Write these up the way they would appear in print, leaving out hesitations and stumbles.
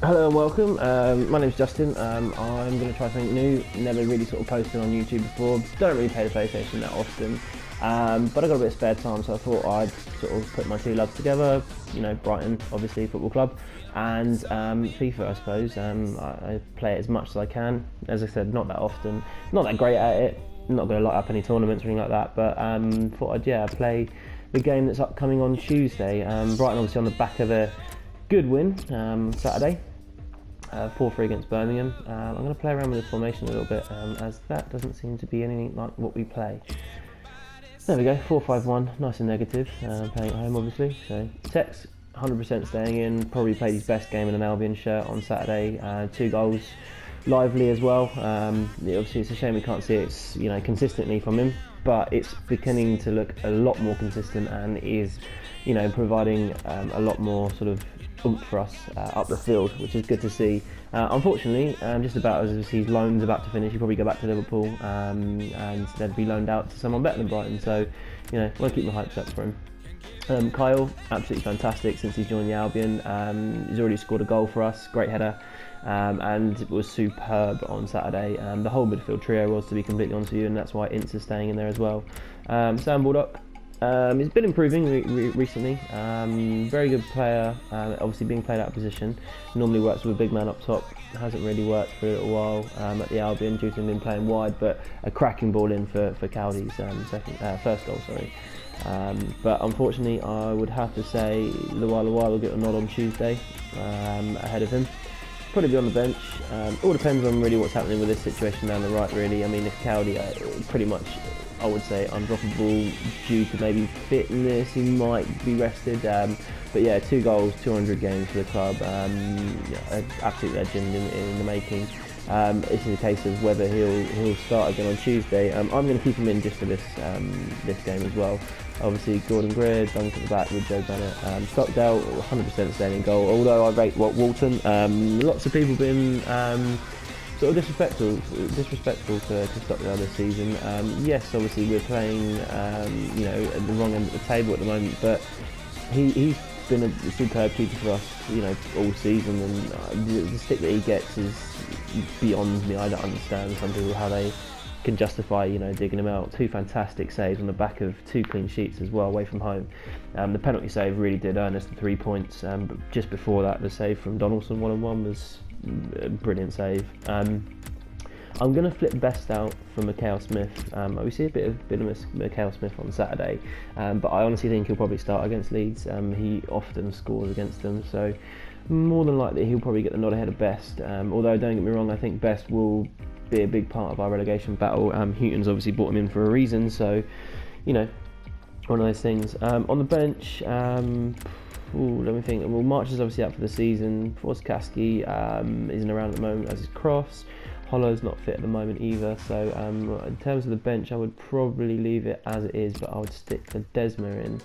Hello and welcome. My name's Justin. I'm going to try something new. Never really sort of posted on YouTube before. Don't really play the PlayStation that often, but I got a bit of spare time, so I thought I'd sort of put my two loves together. You know, Brighton, obviously football club, and FIFA, I suppose. I play it as much as I can. As I said, not that often, not that great at it. Not going to light up any tournaments or anything like that, but thought I'd play the game that's upcoming on Tuesday. Brighton obviously on the back of a good win Saturday. 4-3 against Birmingham. I'm going to play around with the formation a little bit, as that doesn't seem to be anything like what we play. There we go, 4-5-1, nice and negative, playing at home obviously. So Tex, 100% staying in, probably played his best game in an Albion shirt on Saturday, 2 goals, lively as well. Obviously it's a shame we can't see it consistently from him, but it's beginning to look a lot more consistent and is providing a lot more sort of oomph for us up the field, which is good to see. Unfortunately, just about as his loan's about to finish, he'll probably go back to Liverpool and then be loaned out to someone better than Brighton. So, want to keep my hopes up for him. Kyle, absolutely fantastic since he's joined the Albion. He's already scored a goal for us, great header, and it was superb on Saturday. The whole midfield trio was, to be completely honest with you, and that's why Ince is staying in there as well. Sam Baldock, he's been improving recently. Very good player, obviously being played out of position. Normally works with a big man up top. Hasn't really worked for a little while at the Albion due to him being playing wide, but a cracking ball in for Cowdy's first goal, sorry. But unfortunately, I would have to say Luai will get a nod on Tuesday ahead of him. Probably be on the bench. All depends on really what's happening with this situation down the right, really. I mean, if Cowdy pretty much, I would say, undroppable due to maybe fitness, he might be rested. But yeah, 2 goals, 200 games for the club. Absolute legend in the making. It's a case of whether he'll start again on Tuesday. I'm going to keep him in just for this game as well. Obviously, Gordon Greer, Dunk at the back with Joe Bennett. Stockdale, 100% staying in goal. Although I rate Walton. Lots of people been sort of disrespectful to Stockdale this season. Yes, obviously we're playing at the wrong end of the table at the moment, but he's been a superb keeper for us, all season, and the stick that he gets is beyond me. I don't understand some people how they can justify digging him out. 2 fantastic saves on the back of 2 clean sheets as well away from home. The penalty save really did earn us the 3 points, but just before that the save from Donaldson 1-on-1 was a brilliant save. I'm going to flip Best out for Mikhail Smith. We see a bit of Mikhail Smith on Saturday, but I honestly think he'll probably start against Leeds. He often scores against them, so more than likely he'll probably get the nod ahead of Best. Although don't get me wrong, I think Best will be a big part of our relegation battle. Houghton's obviously brought him in for a reason, so one of those things. On the bench, let me think. Well, March is obviously out for the season. Forscaski isn't around at the moment, as is Crofts. Hollow's not fit at the moment either, so in terms of the bench I would probably leave it as it is, but I would stick the Desmer in,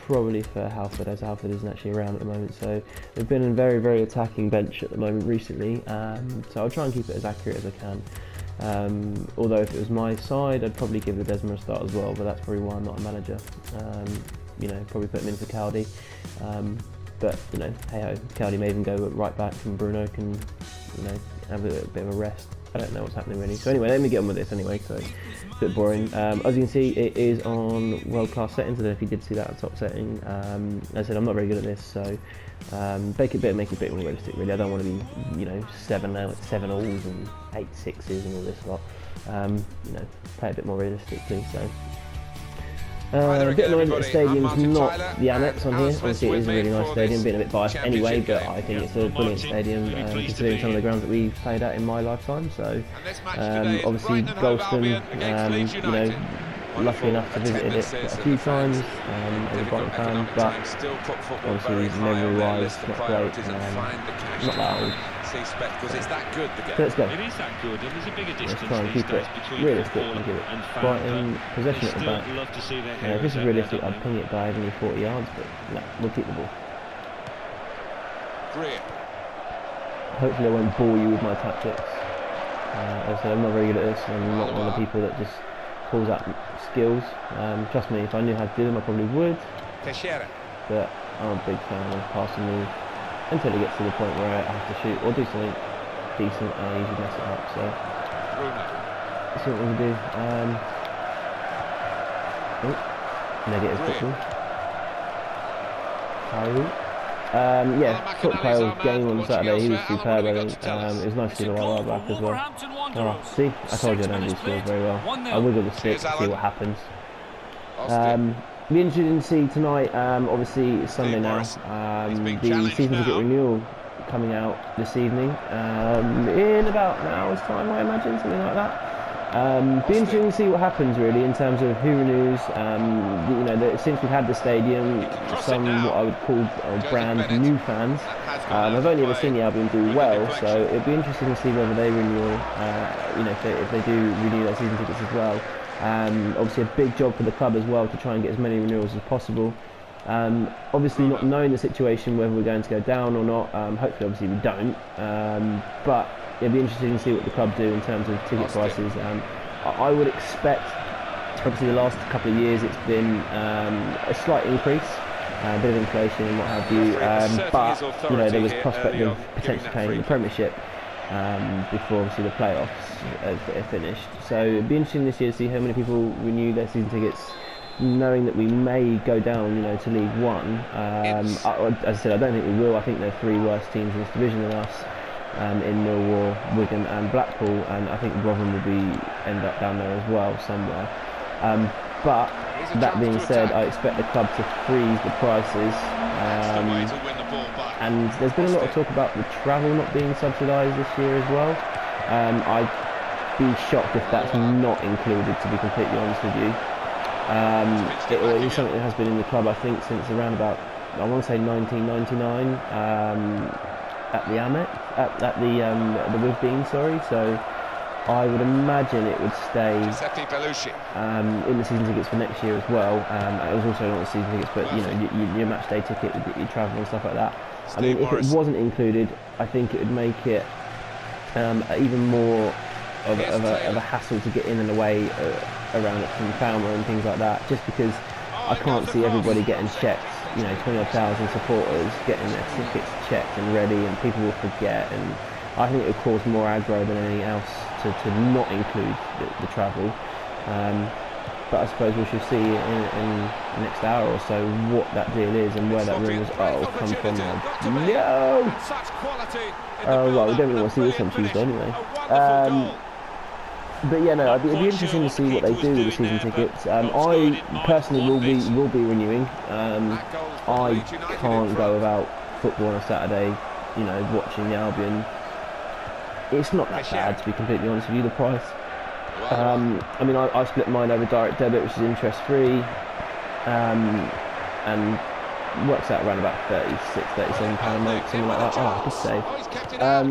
probably for Halford, as Halford isn't actually around at the moment. So they've been a very, very attacking bench at the moment recently, so I'll try and keep it as accurate as I can. Although if it was my side, I'd probably give the Desmer a start as well, but that's probably why I'm not a manager. Probably put him in for Cowdy, but hey ho, Cowdy may even go at right back and Bruno can have a bit of a rest. I don't know what's happening really. So anyway, let me get on with this anyway, so it's a bit boring. As you can see, it is on world class settings. I don't know if you did see that at top setting. As I said, I'm not very good at this, so make it a bit more realistic really. I don't want to be 7 alls and 8 sixes and all this lot. Play a bit more realistically. So a bit annoying that the stadium's not the Annex on here. Obviously it is a really nice stadium, being a bit biased anyway, but I think it's a brilliant stadium considering some of the grounds that we've played at in my lifetime. So obviously Golston, lucky enough to visit it quite a few times as a Brighton fan, but obviously memory-wise not great, not that old. Because it's that good, the game. So let's go. It is that good, and there's a bigger distance Let's try and keep it between realistic football and give it and fan, Brighton possession at the back. love to see their If this is realistic, I'd ping it diagonally 40 yards, but no, we'll keep the ball. Greer. Hopefully I won't bore you with my tactics. As I said, I'm not very good at this. I'm not one of the people that just pulls out skills. Trust me, if I knew how to do them, I probably would. Teixeira. But I'm a big fan of passing move. until it gets to the point where I have to shoot or do something decent, and I usually mess it up. So let's see what we can do. Negative football. Yeah, Foot Kale's game on Saturday, he was superb, I think. It was nice to see the right back as well. Oh, see, I told you I don't do skills very well. I wiggle the stick to see what happens. Be interesting to see tonight. Obviously, it's Sunday now. The season ticket renewal coming out this evening in about an hour's time, I imagine, something like that. Be interesting to see what happens really in terms of who renews. You know, since we've had the stadium, some what I would call brand new fans. I've only ever seen the Albion do well, so it'd be interesting to see whether they renew. You know, if they do renew their season tickets as well. Obviously, a big job for the club as well to try and get as many renewals as possible. Obviously, not knowing the situation whether we're going to go down or not. Hopefully, obviously, we don't. But it'd be interesting to see what the club do in terms of ticket prices. I would expect, obviously the last couple of years it's been a slight increase, a bit of inflation and what have you, but you know, there was prospect of potentially playing the Premiership before obviously the playoffs are finished. So it'd be interesting this year to see how many people renew their season tickets, knowing that we may go down, you know, to League One. As I said, I don't think we will. I think they're three worse teams in this division than us. In Millwall, Wigan and Blackpool, and I think Rotherham will end up down there as well somewhere. But that being said, I expect the club to freeze the prices, and there's been a lot of talk about the travel not being subsidised this year as well. I'd be shocked if that's not included, to be completely honest with you. It is something that has been in the club, I think, since around about, I want to say 1999. At the Amex, at the With Bean, sorry. So I would imagine it would stay in the season tickets for next year as well. It was also not the season tickets, but you know, your match day ticket, your travel and stuff like that. I mean, if it wasn't included, I think it would make it even more of a hassle to get in and away around it from Falmer and things like that. Just because I can't see everybody getting checked. You know, 20,000 supporters getting their tickets checked and ready, and people will forget, and I think it would cause more aggro than anything else to not include the travel. But I suppose we should see in the next hour or so what that deal is and where that rumours come from. No! Oh, well, we don't really want to see this on Tuesday anyway. But yeah, no, it'd be interesting to see what they do with the season tickets. I personally will be renewing. I can't go without football on a Saturday, you know, watching the Albion. It's not that bad, to be completely honest with you, the price. I mean, I split mine over direct debit, which is interest free, and works out around about £36–37 a month, something like that. Oh, good save.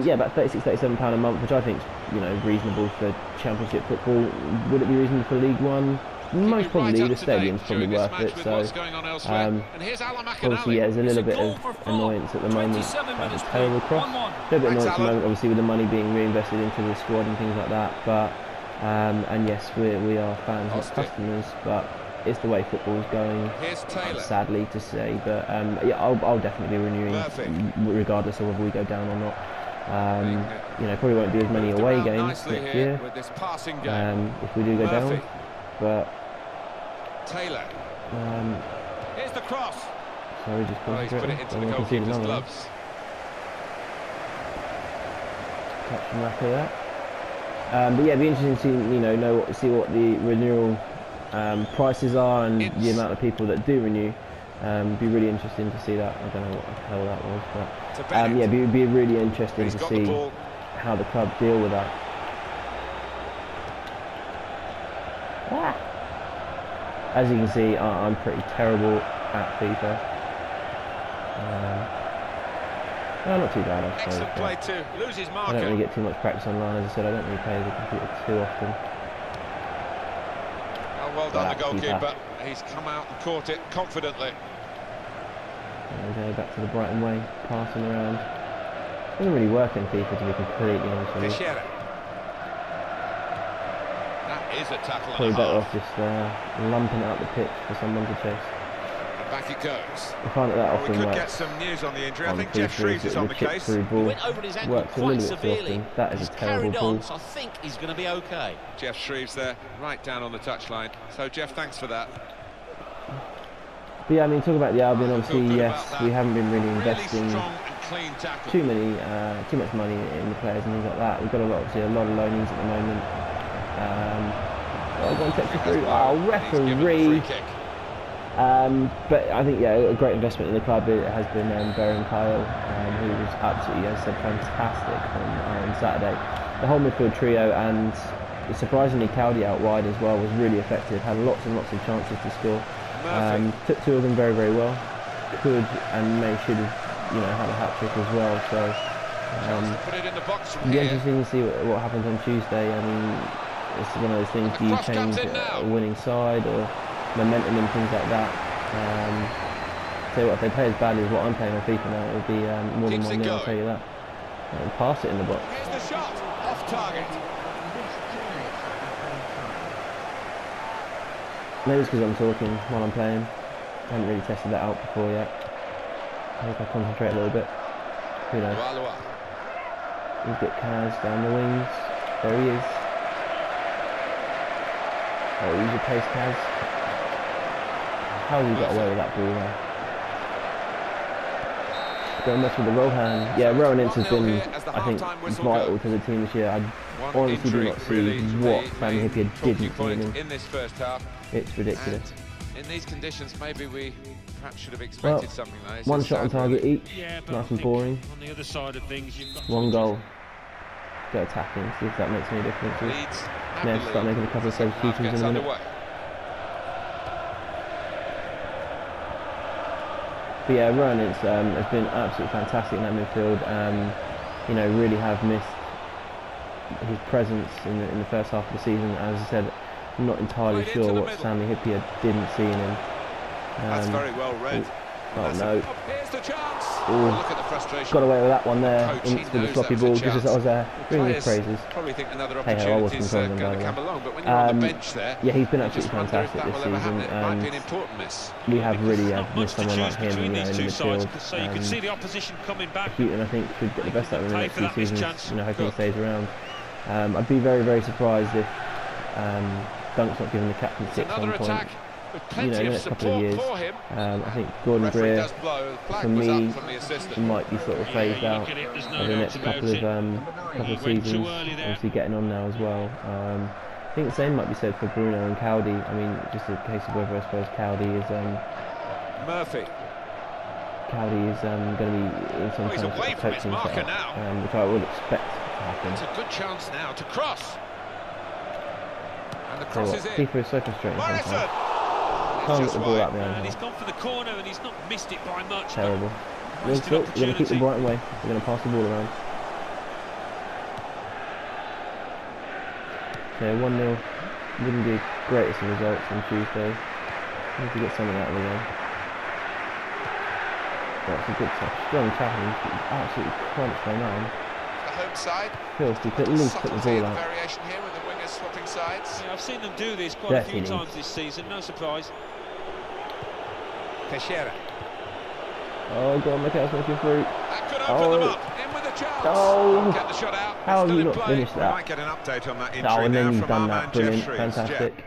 Yeah, about £36–37 a month, which I think is, you know, reasonable for Championship football. Would it be reasonable for League One? Most probably. The stadium's probably worth it. So, obviously, yeah, there's a little bit of annoyance at the moment. That's a terrible cross. A little bit of annoyance at the moment, obviously, with the money being reinvested into the squad and things like that. But, and yes, we are fans, not customers, but it's the way football's going, sadly to say. But yeah, I'll definitely be renewing, regardless of whether we go down or not. You know, probably won't be as many away games next year if we do go down. But here's the cross. Sorry, just concentrating. I want to see another one. Touch and rack of that. But yeah, it'd be interesting to see, you know see what the renewal prices are and the amount of people that do renew. Be really interesting to see that. I don't know what the hell that was, but yeah, it'd be really interesting to see how the club deal with that. As you can see, I'm pretty terrible at FIFA. Well, not too bad, I suppose. I don't really get too much practice online. As I said, I don't really play the computer too often. Well done, the goalkeeper. He's come out and caught it confidently. There we go, back to the Brighton way, passing around. Doesn't really work in FIFA, to be completely honest with you. That is a tackle. Probably better off just lumping it up the pitch for someone to chase. Back it goes. I find that We often could works get some news on the injury. I on think Jeff Shreves is on the case. through ball. Went over his ankle Works a quite little bit too severely. often. That is He's a terrible carried ball. on, so I think he's going to be okay. Jeff Shreves there, right down on the touchline. So, Jeff, thanks for that. But yeah, I mean, talk about the Albion. Obviously, Feel good yes, about that. we haven't been really Really investing strong and clean tackle. too much money in the players and things like that. We've got obviously a lot of loanees at the moment. Go on, takes it through. Oh, referee. But I think, yeah, a great investment in the club it has been Berry and Kyle, who was absolutely, as I said, fantastic on Saturday. The whole midfield trio, and surprisingly Cowdy out wide as well, was really effective. Had lots and lots of chances to score. Took two of them very, very well. Could and should have, had a hat-trick as well. So it'll be interesting to see what happens on Tuesday. I mean, it's one of those things. Do you change a winning side or momentum and things like that? So what, if they play as badly as what I'm playing on FIFA now, it'll be more than 1-0. I'll tell you that. Pass it in the box. Here's the shot, off target. Maybe it's because I'm talking while I'm playing. I haven't really tested that out before yet. I hope I concentrate a little bit. Who knows? He's got Kaz down the wings. There he is. Oh, he's a pace Kaz. How has he got away with that ball there? Don't mess with the Rohan. Yeah, Rohan Ince has been, I think, vital to the team this year. I honestly do not see what Sami Hyypiä didn't do in this first half. It's ridiculous. And in these conditions, maybe we perhaps should have expected something like this. One shot on target each. Yeah, but nice and boring. On the other side of things, you've got one goal. Go attacking. See if that makes any difference. May have to start making a couple of substitutions in a minute. But yeah, Rohan Ince has been absolutely fantastic in that midfield. Really have missed his presence in the first half of the season. As I said, I'm not entirely sure what Sami Hyypiä didn't see in him. That's very well read. Oh no. Here's the chance. Look at the frustration. Got away with that one there. Ince with the sloppy ball just as I was there. Bringing his praises. Probably think another Hey, I wasn't going going to come along, but when you're on the bench there, yeah, he's been absolutely fantastic this season. Might be an important miss. We have really missed someone like him in the midfield. So you can see the opposition coming back. Houghton, I think, should get the best out of him in the next few seasons. Hoping he stays around. I'd be very, very surprised if Dunk's not given the captaincy at some point. In the next couple of years. I think Gordon Greer, for me, might be sort of phased out over the next couple of seasons. Obviously getting on now as well. I think the same might be said for Bruno and Cowdy. I mean, just a case of whether I suppose Cowdy is going to be in some kind of coaching setup, which I would expect to happen. It's a good chance now to cross. And the cross is in. FIFA is so frustrating sometimes. Can't get the ball out behind him. He's gone for the corner and he's not missed it by much. Terrible. We're going to keep the Brighton way. We're going to pass the ball around. Okay, 1-0 wouldn't be the greatest of results on Tuesday. Need to get something out of the game. That's a good touch. Strong tackling. Absolutely crunched my man. The home side. Filthy. Could at least put the ball out. Variation here with the wingers swapping sides. Yeah, I've seen them do this quite a few times this season. No surprise. Teixeira. Oh, go on, Michael, make your fruit. That could open them up. In with a chance. Oh, get the shot out. How have you not finished that? We might get an update on that injury and then you've from done that. Brilliant, fantastic.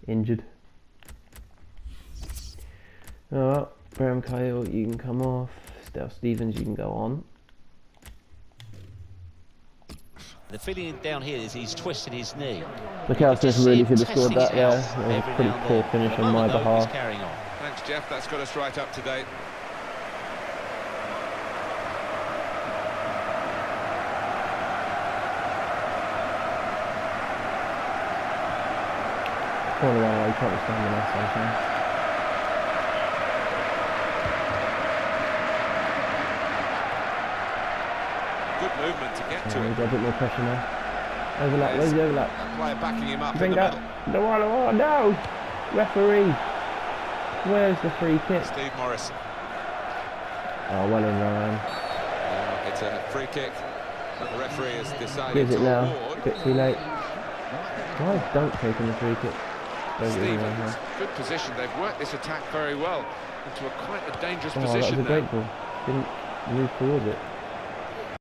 Injured. Alright, Graham Kyle, you can come off. Steph Stevens, you can go on. The feeling down here is he's twisted his knee. Michael Smith really should have scored that there. That was a pretty poor finish on my behalf. Thanks, Jeff. That's got us right up to date. Corner one away, can't stand the last time. Good movement to get to it. We've got a bit more pressure now. Overlap, where's the overlap? Player backing him up Bring in the up. middle. No! Referee! Where's the free kick? Steve Morrison. Oh, well in, Ryan. It's a free kick. The referee has decided Gives it to now. award. A bit too late. Why is Dunk taking the free kick? Stevens, good position. They've worked this attack very well. into quite a dangerous Oh, that was position a now. great ball. Didn't move towards it.